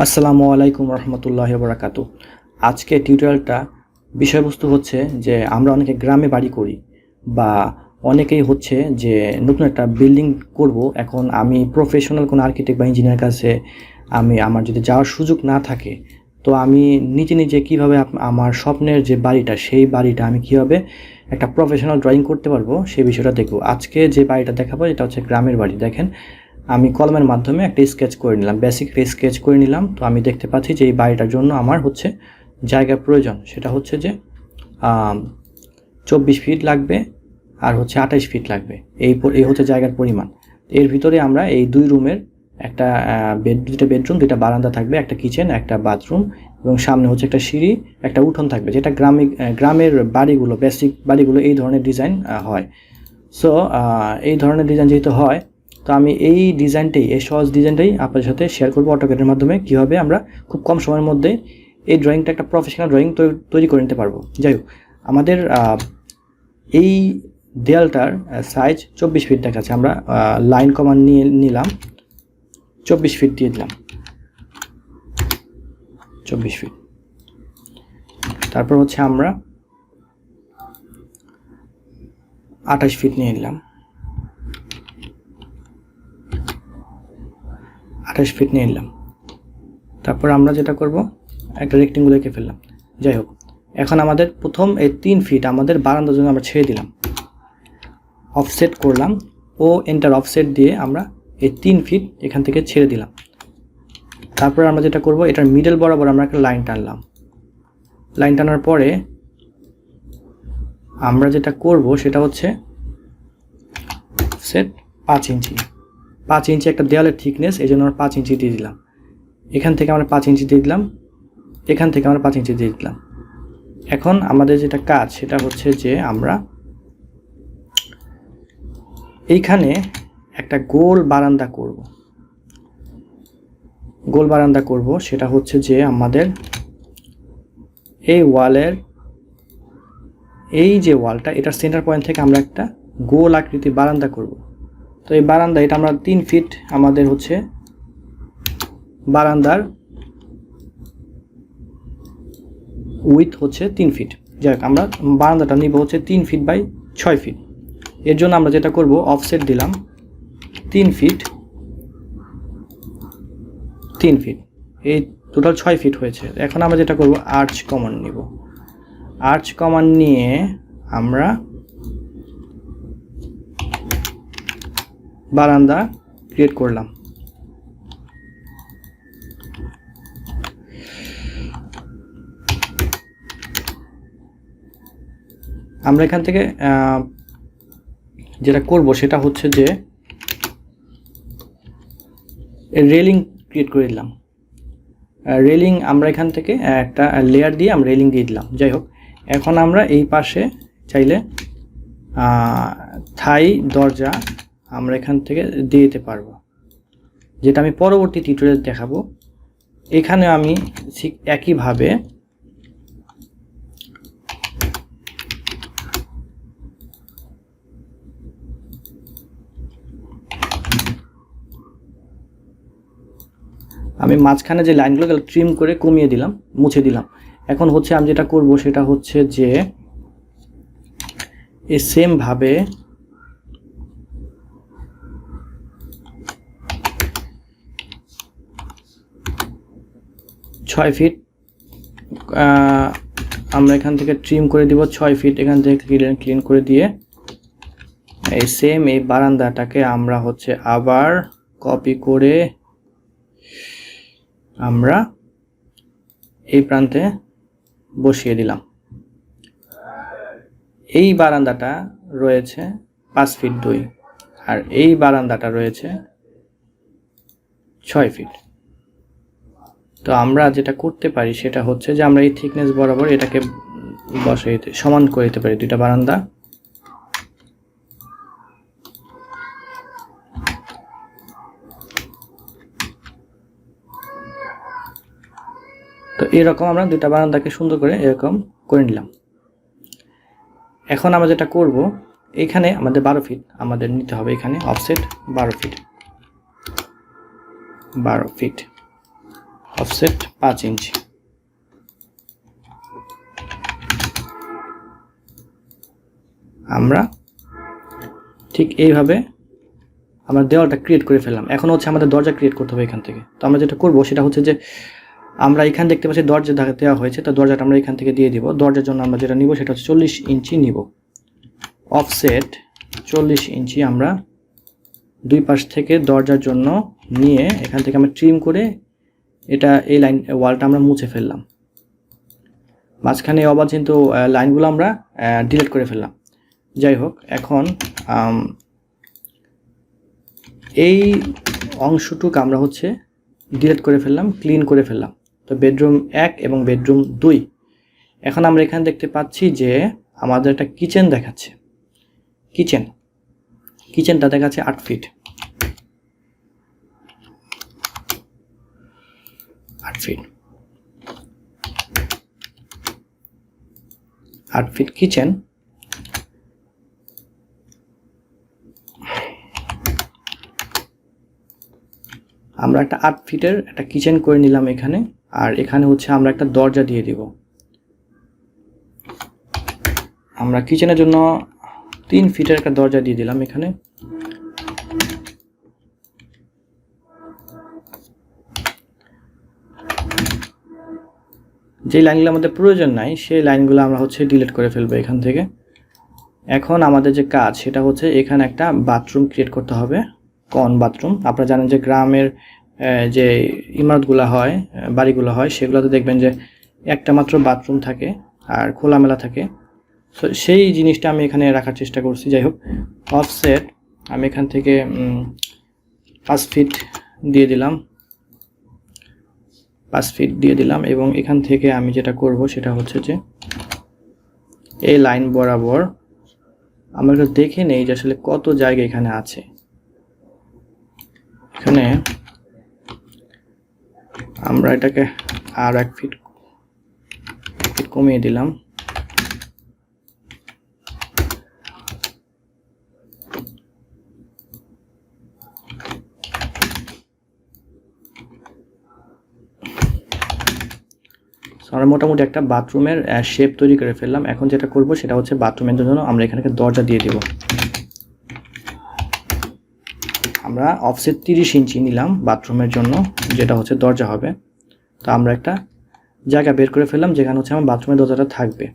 আসসালামু আলাইকুম রহমতুল্লাহি ওয়া বারাকাতুহু। আজকে টিউটোরিয়ালটা বিষয়বস্তু হচ্ছে যে আমরা অনেকে গ্রামে বাড়ি করি বা অনেকেই হচ্ছে যে নতুন একটা বিল্ডিং করব। এখন আমি প্রফেশনাল কোনো আর্কিটেক্ট বা ইঞ্জিনিয়ার কাছে আমার যদি যাওয়ার সুযোগ না থাকে, তো আমি নিজে নিজে কীভাবে আমার স্বপ্নের যে বাড়িটা সেই বাড়িটা আমি কীভাবে একটা প্রফেশনাল ড্রয়িং করতে পারবো সেই বিষয়টা দেখব। আজকে যে বাড়িটা দেখাবো এটা হচ্ছে গ্রামের বাড়ি। দেখেন, আমি কলমের মাধ্যমে একটা স্কেচ করে নিলাম, বেসিক স্কেচ করে নিলাম। তো আমি দেখতে পাচ্ছি যে এই বাড়িটার জন্য আমার হচ্ছে জায়গার প্রয়োজন, সেটা হচ্ছে যে 24 ফিট লাগবে আর হচ্ছে 28 ফিট লাগবে। এই হচ্ছে জায়গার পরিমাণ। এর ভিতরে আমরা এই দুই রুমের একটা দুইটা বেডরুম, দুইটা বারান্দা থাকবে, একটা কিচেন, একটা বাথরুম এবং সামনে হচ্ছে একটা সিঁড়ি, একটা উঠোন থাকবে, যেটা গ্রামের বাড়িগুলো, বেসিক বাড়িগুলো এই ধরনের ডিজাইন হয়। সো এই ধরনের ডিজাইন যেহেতু হয়, তো আমি এই সহজ ডিজাইনটাই আপনাদের সাথে শেয়ার করবো অটোক্যাডের মাধ্যমে কীভাবে আমরা খুব কম সময়ের মধ্যে এই ড্রয়িংটা একটা প্রফেশনাল ড্রয়িং তৈরি করে নিতে পারবো। যাই হোক, আমাদের এই দেয়ালটার সাইজ 24 ফিট দেখাচ্ছে। আমরা লাইন কমান্ড নিলাম, 24 ফিট দিয়ে দিলাম, 24 ফিট। তারপর হচ্ছে আমরা 28 ফিট নিয়ে নিলাম, 28 ফিট নিয়ে নিলাম। তারপর আমরা যেটা করব, একটা রেক্টেঙ্গুল এঁকে ফেললাম। যাই হোক, এখন আমাদের প্রথম এই 3 ফিট আমাদের বারান্দার জন্য আমরা ছেড়ে দিলাম, অফসেট করলাম, ও এন্টার অফসেট দিয়ে আমরা এই 3 ফিট এখান থেকে ছেড়ে দিলাম। তারপর আমরা যেটা করব, এটার মিডল বরাবর আমরা একটা লাইন টানলাম। লাইন টানার পরে আমরা যেটা করব সেটা হচ্ছে অফসেট 5 ইঞ্চি। 5 ইঞ্চি একটা দেওয়ালের থিকনেস, এই জন্য আমরা 5 ইঞ্চি দিয়ে দিলাম। এখান থেকে আমরা 5 ইঞ্চি দিয়ে দিলাম, এখান থেকে আমরা 5 ইঞ্চি দিয়ে দিলাম। এখন আমাদের যেটা কাজ সেটা হচ্ছে যে আমরা এইখানে একটা গোল বারান্দা করব। গোল বারান্দা করব, সেটা হচ্ছে যে আমাদের এই ওয়ালের এই যে ওয়ালটা, এটার সেন্টার পয়েন্ট থেকে আমরা একটা গোল আকৃতি বারান্দা করব। তো এই বারান্দা, এটা আমরা 3 ফিট আমাদের হচ্ছে বারান্দার উইথ হচ্ছে 3 ফিট। যাই হোক, আমরা বারান্দাটা নিব হচ্ছে 3 ফিট বাই 6 ফিট। এর জন্য আমরা যেটা করব, অফসেট দিলাম 3 ফিট, 3 ফিট, এই টোটাল 6 ফিট হয়েছে। এখন আমরা যেটা করব, আর্চ কমান্ড নিব। আর্চ কমান্ড নিয়ে আমরা বারান্দা ক্রিয়েট করলাম। আমরা এখান থেকে যেটা করব সেটা হচ্ছে যে রেলিং ক্রিয়েট করে দিলাম। রেলিং আমরা এখান থেকে একটা লেয়ার দিয়ে আমরা রেলিং দিয়ে দিলাম। যাই হোক, এখন আমরা এই পাশে চাইলে থাই দরজা আমরা এখান থেকে দিয়ে দিতে পারবো, যেটা আমি পরবর্তী টিউটোরিয়ালে দেখাবো। এখানে আমি ঠিক একইভাবে আমি মাঝখানে যে লাইনগুলো ট্রিম করে কমিয়ে দিলাম, মুছে দিলাম। এখন হচ্ছে আমি যেটা করব সেটা হচ্ছে যে এই সেম ভাবে ছয় ফিট আমরা এখান থেকে ট্রিম করে দিব, 6 ফিট এখান থেকে ক্লিন করে দিয়ে এই সেম এই বারান্দাটাকে আমরা হচ্ছে আবার কপি করে আমরা এই প্রান্তে বসিয়ে দিলাম। এই বারান্দাটা রয়েছে 5 ফিট 2 আর এই বারান্দাটা রয়েছে 6 ফিট। তো আমরা যেটা করতে পারি সেটা হচ্ছে যে আমরা এই থিকনেস বরাবর এটাকে বসিয়ে সমান করে দিতে পারি দুইটা বারান্দা। তো এরকম আমরা দুইটা বারান্দাকে সুন্দর করে এরকম করে নিলাম। এখন আমরা যেটা করব, এখানে আমাদের 12 ফিট আমাদের নিতে হবে, এখানে অফসেট 12 ফিট। অফসেট 5 ইঞ্চি। আমরা ঠিক এইভাবে আমরা দেওয়ালটা ক্রিয়েট করে ফেললাম। এখন হচ্ছে আমাদের দরজা ক্রিয়েট করতে হবে এখান থেকে। তো আমরা যেটা করব সেটা হচ্ছে যে আমরা এখানে দেখতে পাচ্ছি দরজা দেওয়া হয়েছে, তো দরজাটা আমরা এখান থেকে দিয়ে দিব। দরজার জন্য আমরা যেটা নিব সেটা হচ্ছে 40 ইঞ্চি নিব। অফসেট 40 ইঞ্চি আমরা দুই পাশ থেকে দরজার জন্য নিয়ে এখান থেকে আমরা ট্রিম করে এটা এই ওয়ালটা আমরা মুছে ফেললাম। মাঝখানে অবাঞ্ছিত লাইনগুলো আমরা ডিলিট করে ফেললাম। যাই হোক, এখন এই অংশটুকু আমরা হচ্ছে ডিলিট করে ফেললাম, ক্লিন করে ফেললাম। তো বেডরুম 1 এবং বেডরুম 2। এখন আমরা এখানে দেখতে পাচ্ছি যে আমাদের একটা কিচেন দেখাচ্ছে। কিচেনটা দেখাচ্ছে 8 ফিট। 8 fit kitchen. আমরা একটা 8 ফিটের একটা কিচেন করে নিলাম এখানে। আর এখানে হচ্ছে আমরা একটা দরজা দিয়ে দিব। আমরা কিচেনের জন্য 3 ফিটের একটা দরজা দিয়ে দিলাম এখানে। যে লাইনগুলো আমাদের প্রয়োজন নাই সেই লাইনগুলো আমরা হচ্ছে ডিলিট করে ফেলবো এখান থেকে। এখন আমাদের যে কাজ সেটা হচ্ছে এখানে একটা বাথরুম ক্রিয়েট করতে হবে, কন বাথরুম। আপনারা জানেন যে গ্রামের যে ইমারতগুলো হয়, বাড়িগুলো হয়, সেগুলোতে দেখবেন যে একটা মাত্র বাথরুম থাকে আর খোলামেলা থাকে। সো সেই জিনিসটা আমি এখানে রাখার চেষ্টা করছি। যাই হোক, অফসেট আমি এখান থেকে 5 ফিট দিয়ে দিলাম। 5 ফিট দিয়ে দিলাম এবং এখান থেকে আমি যেটা করব সেটা হচ্ছে যে এই লাইন বরাবর আমরা একটু দেখে নেই যে আসলে কত জায়গা এখানে আছে। এখানে আমরা এটাকে আর 1 ফিট কমিয়ে দিলাম। আমরা মোটামুটি একটা বাথরুমের শেপ তৈরি করে ফেললাম। এখন যেটা করব সেটা হচ্ছে বাথরুমের জন্য আমরা এখানে একটা দরজা দিয়ে দেব। আমরা অফসেট 30 ইঞ্চি নিলাম বাথরুমের জন্য, যেটা হচ্ছে দরজা হবে। তো আমরা একটা জায়গা বের করে ফেললাম যেখানে হচ্ছে আমার বাথরুমের দরজাটা থাকবে।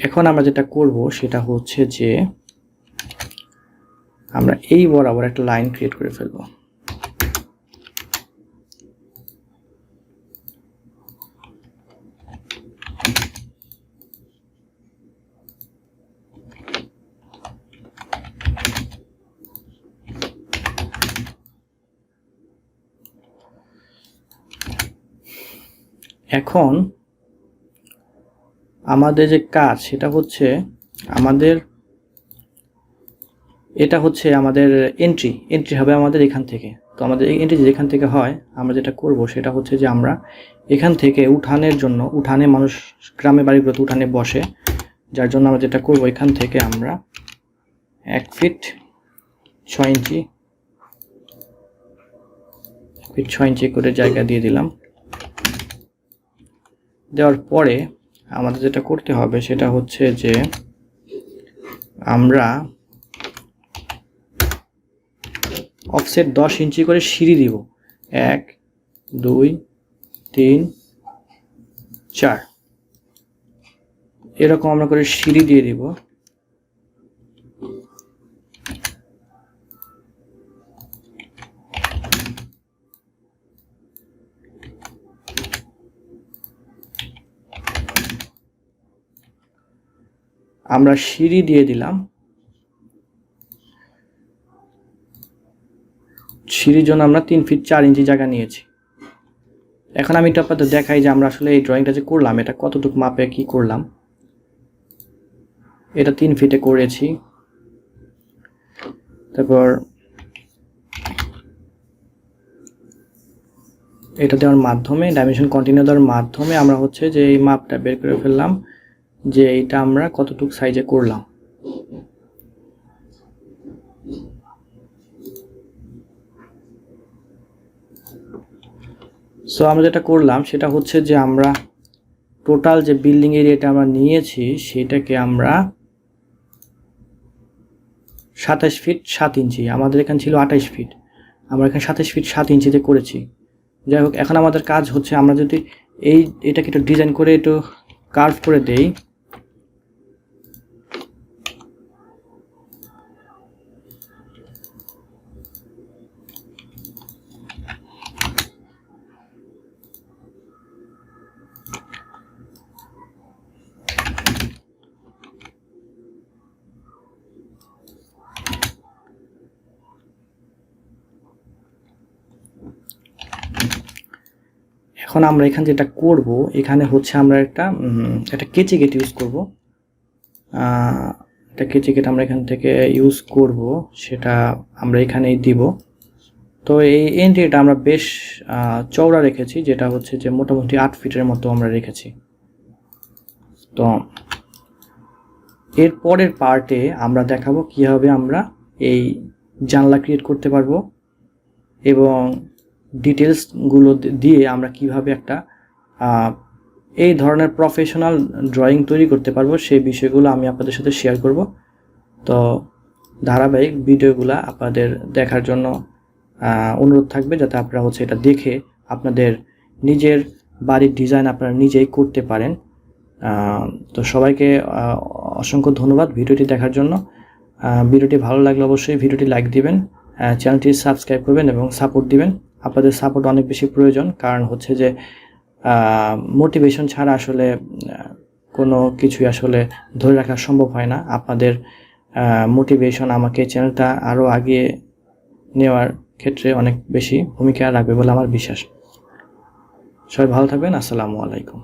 এখন আমরা যেটা করব সেটা হচ্ছে যে আমরা এই বরাবর একটা লাইন ক্রিয়েট করে ফেলব। এখন আমাদের যে কাজ সেটা হচ্ছে এটা হচ্ছে আমাদের এন্ট্রি হবে আমাদের এখান থেকে। তো আমাদের এই এন্ট্রি যেখান থেকে হয় আমরা যেটা করব সেটা হচ্ছে যে আমরা এখান থেকে উঠানের জন্য, উঠানে মানুষ গ্রামে বাড়িগুলোতে উঠানে বসে, যার জন্য আমরা যেটা করব এখান থেকে আমরা 1 ফিট 6 ইঞ্চি করে জায়গা দিয়ে দিলাম। দেওয়ার পরে আমাদের যেটা করতে হবে সেটা হচ্ছে যে আমরা অফসেট 10 ইঞ্চি করে সিঁড়ি দিব। 1 2 3 4 এরকম আমরা করে সিঁড়ি দিয়ে দিব। আমরা সিঁড়ি দিয়ে দিলাম। সিঁড়ির জন্য আমরা 3 ফিট 4 ইঞ্চি জায়গা নিয়েছি। এখন আমি এটা আপনাদের দেখাই যে আমরা আসলে এই ড্রয়িংটা যে করলাম এটা কতটুকু মাপে কি করলাম। এটা 3 ফিটে করেছি। তারপর এটা দেওয়ার মাধ্যমে, ডাইমেনশন কন্টিনিউ দেওয়ার মাধ্যমে আমরা হচ্ছে যে এই মাপটা বের করে ফেললাম যে এইটা আমরা কতটুকু সাইজে করলাম। সো আমরা যেটা করলাম সেটা হচ্ছে যে আমরা টোটাল যে বিল্ডিং এরিয়াটা আমরা নিয়েছি সেটাকে আমরা 27 ফিট 7 ইঞ্চি, আমাদের এখানে ছিল 28 ফিট, আমরা এখানে 27 ফিট 7 ইঞ্চিতে করেছি। যাই হোক, এখন আমাদের কাজ হচ্ছে আমরা যদি এটাকে একটু ডিজাইন করে একটু কার্ভ করে দেই, এখন আমরা এখানে যেটা করব, এখানে হচ্ছে আমরা একটা কেচি গেট ইউজ করব। একটা কেচি গেট আমরা এখান থেকে ইউজ করব, সেটা আমরা এখানেই দিব। তো এই এন্ট্রিটা আমরা বেশ চওড়া রেখেছি, যেটা হচ্ছে যে মোটামুটি 8 ফিটের মতো আমরা রেখেছি। তো এর পরের পার্টে আমরা দেখাবো কীভাবে আমরা এই জানলা ক্রিয়েট করতে পারবো এবং ডিটেলসগুলো দিয়ে আমরা কিভাবে একটা এই ধরনের প্রফেশনাল ড্রয়িং তৈরি করতে পারবো, সেই বিষয়গুলো আমি আপনাদের সাথে শেয়ার করব। তো ধারাবাহিক ভিডিওগুলো আপনাদের দেখার জন্য অনুরোধ থাকবে, যাতে আপনারা হচ্ছে এটা দেখে আপনাদের নিজের বাড়ির ডিজাইন আপনারা নিজেই করতে পারেন। তো সবাইকে অসংখ্য ধন্যবাদ ভিডিওটি দেখার জন্য। ভিডিওটি ভালো লাগলে অবশ্যই ভিডিওটি লাইক দিবেন, চ্যানেলটি সাবস্ক্রাইব করবেন এবং সাপোর্ট দিবেন। আপনাদের সাপোর্ট অনেক বেশি প্রয়োজন, কারণ হচ্ছে যে মোটিভেশন ছাড়া আসলে কোনো কিছুই আসলে ধরে রাখা সম্ভব হয় না। আপনাদের মোটিভেশন আমাকে চ্যানেলটা আরও আগিয়ে নেওয়ার ক্ষেত্রে অনেক বেশি ভূমিকা রাখবে বলে আমার বিশ্বাস। সবাই ভালো থাকবেন। আসসালামু আলাইকুম।